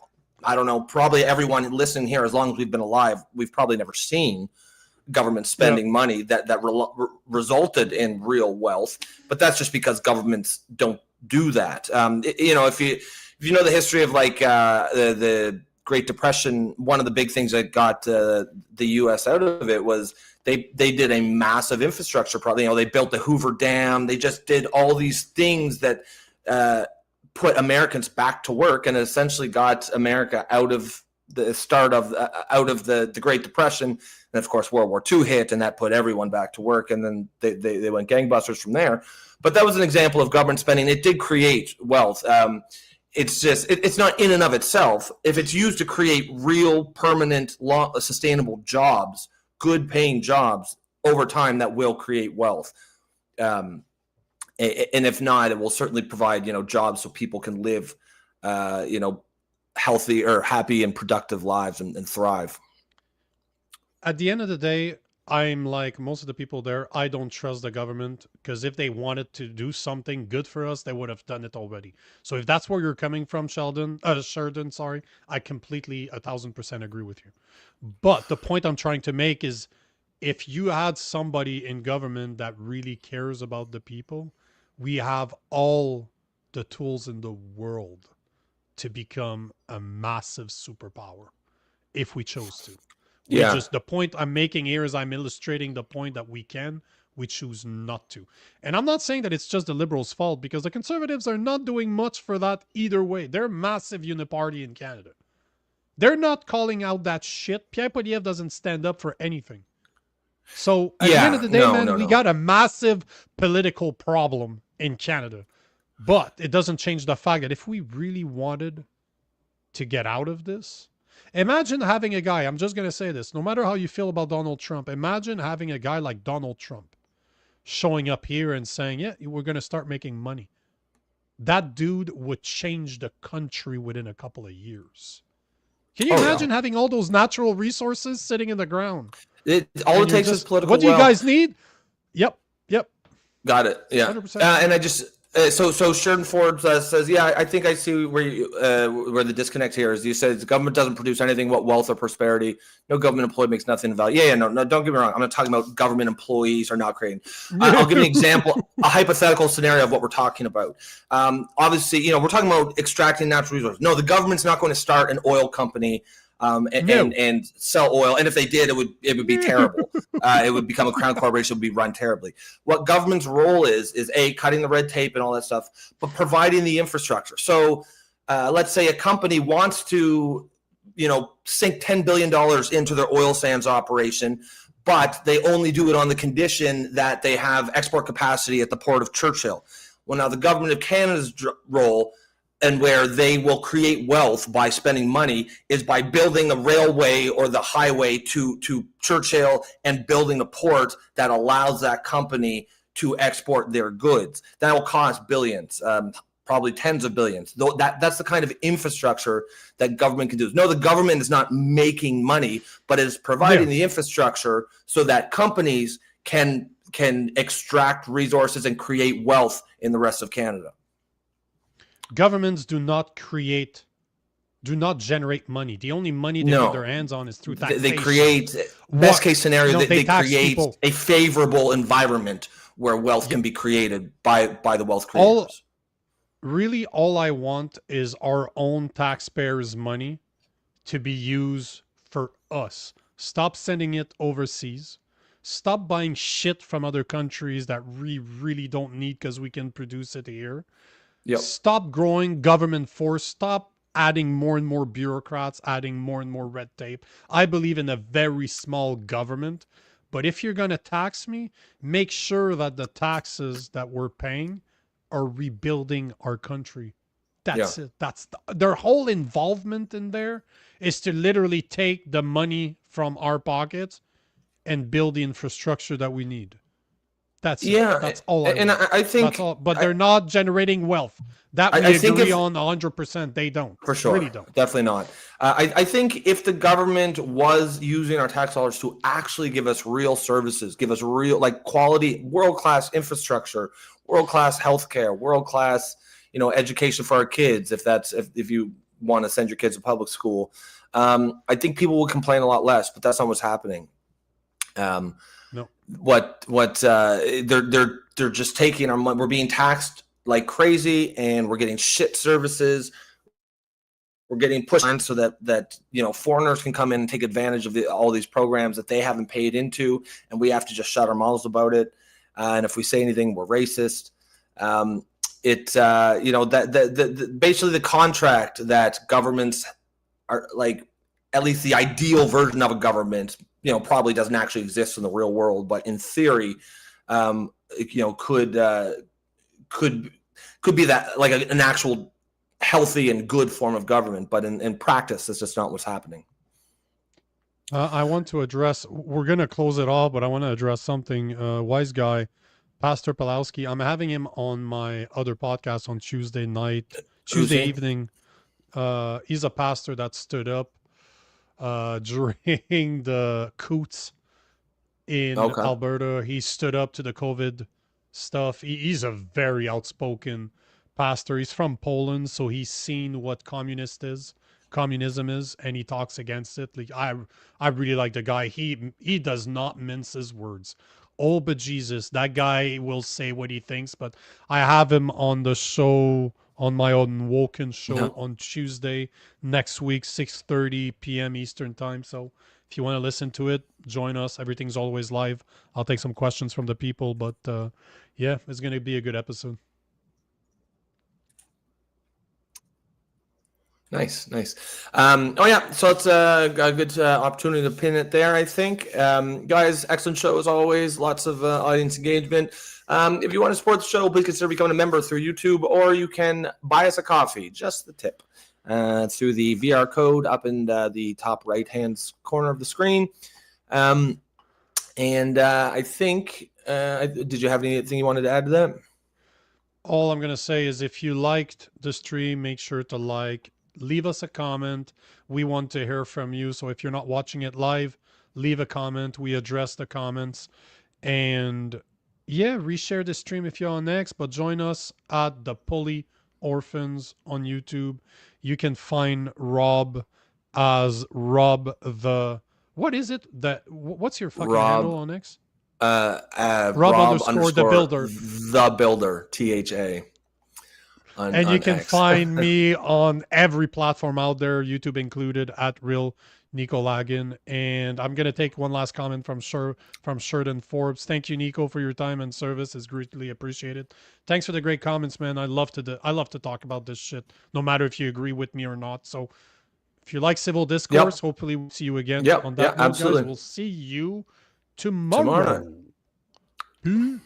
I don't know, probably everyone listening here, as long as we've been alive, we've probably never seen government spending money that resulted in real wealth. But that's just because governments don't do that. If you know the history of like the Great Depression, one of the big things that got the U.S. out of it was they did a massive infrastructure project. They built the Hoover Dam. They just did all these things that put Americans back to work, and essentially got America out of the Great Depression. And of course, World War II hit, and that put everyone back to work. And then they went gangbusters from there. But that was an example of government spending. It did create wealth. It's just it's not in and of itself. If it's used to create real, permanent, sustainable jobs, good paying jobs over time, that will create wealth. And if not, it will certainly provide jobs so people can live healthy or happy and productive lives and thrive. At the end of the day, I'm like most of the people there. I don't trust the government, because if they wanted to do something good for us, they would have done it already. So if that's where you're coming from, Sheridan, I completely 1,000% agree with you. But the point I'm trying to make is, if you had somebody in government that really cares about the people, we have all the tools in the world to become a massive superpower if we chose to. The point I'm making here is I'm illustrating the point that we choose not to. And I'm not saying that it's just the Liberals' fault, because the Conservatives are not doing much for that either way. They're massive uniparty in Canada. They're not calling out that shit. Pierre Poilievre doesn't stand up for anything. So at the end of the day, we got a massive political problem in Canada. But it doesn't change the fact that if we really wanted to get out of this, imagine having a guy, I'm just going to say this, no matter how you feel about Donald Trump, imagine having a guy like Donald Trump showing up here and saying, yeah, we're going to start making money. That dude would change the country within a couple of years. Can you imagine having all those natural resources sitting in the ground? All it takes is political What do you wealth. guys need? Yep. Got it. Yeah. 100%. And I just so Sheridan Ford says, yeah, I think I see where the disconnect here is. You said the government doesn't produce anything but wealth or prosperity. No government employee makes nothing of value. Yeah, no, don't get me wrong. I'm not talking about government employees are not creating. I'll give you an example, a hypothetical scenario of what we're talking about. Obviously, we're talking about extracting natural resources. No, the government's not going to start an oil company and sell oil. And if they did, it would be terrible. It would become a crown corporation, it would be run terribly. What government's role is cutting the red tape and all that stuff, but providing the infrastructure. So let's say a company wants to, sink $10 billion into their oil sands operation, but they only do it on the condition that they have export capacity at the port of Churchill. Well, now the government of Canada's role, and where they will create wealth by spending money, is by building a railway or the highway to Churchill and building a port that allows that company to export their goods. That will cost billions, probably tens of billions. That's the kind of infrastructure that government can do. No, the government is not making money, but is providing the infrastructure so that companies can extract resources and create wealth in the rest of Canada. Governments do not generate money. The only money they get their hands on is through taxation. They create, best case scenario, they create people. A favorable environment where wealth can be created by the wealth creators. All I want is our own taxpayers' money to be used for us. Stop sending it overseas. Stop buying shit from other countries that we really don't need because we can produce it here. Yep. Stop growing government force. Stop adding more and more bureaucrats, adding more and more red tape. I believe in a very small government. But if you're going to tax me, make sure that the taxes that we're paying are rebuilding our country. That's it. That's their whole involvement in there is to literally take the money from our pockets and build the infrastructure that we need. That's it. That's all. I think that's all. But they're not generating wealth. That we agree on 100%. They don't. For sure. Really don't. Definitely not. I think if the government was using our tax dollars to actually give us real services, give us real, quality, world-class infrastructure, world-class healthcare, world-class, education for our kids, if you want to send your kids to public school, I think people would complain a lot less, but that's not what's happening. No. What they're just taking our money. We're being taxed like crazy, and we're getting shit services. We're getting pushed on so that foreigners can come in and take advantage of all these programs that they haven't paid into, and we have to just shut our mouths about it. And if we say anything, we're racist. Basically the contract that governments are at least the ideal version of a government, probably doesn't actually exist in the real world, but in theory, could be that an actual healthy and good form of government, but in practice, that's just not what's happening. I want to address, we're going to close it off, but I want to address something. Wise guy, Pastor Pawlowski, I'm having him on my other podcast on Tuesday evening. He's a pastor that stood up during the coots in Alberta. He stood up to the COVID stuff. He's a very outspoken pastor. He's from Poland, so he's seen what communism is, and he talks against it. I really like the guy. He does not mince his words. Oh, but Jesus, that guy will say what he thinks. But I have him on the show, on my own Woken show on Tuesday next week, 6:30 p.m. Eastern time. So if you want to listen to it, join us. Everything's always live. I'll take some questions from the people, but it's going to be a good episode. Nice. So it's a good opportunity to pin it there, I think. Guys, excellent show as always. Lots of audience engagement. If you want to support the show, please consider becoming a member through YouTube, or you can buy us a coffee, just the tip, through the VR code up in the top right-hand corner of the screen. I think, did you have anything you wanted to add to that? All I'm going to say is if you liked the stream, make sure to leave us a comment. We want to hear from you. So if you're not watching it live, leave a comment. We address the comments. And Yeah, reshare the stream if you're on X, but join us at the Political Orphans on YouTube. You can find Rob as Rob the, what is it? What's your fucking handle on X? Rob underscore the builder. The builder, THA. And you can X. find me on every platform out there, YouTube included, at Real Nico Lagin. And I'm gonna take one last comment from Sheridan Forbes. Thank you, Nico, for your time and service. Is greatly appreciated. Thanks for the great comments, man. I love to talk about this shit, no matter if you agree with me or not. So if you like civil discourse, hopefully we'll see you again. On that note, absolutely. guys, we'll see you tomorrow. Peace.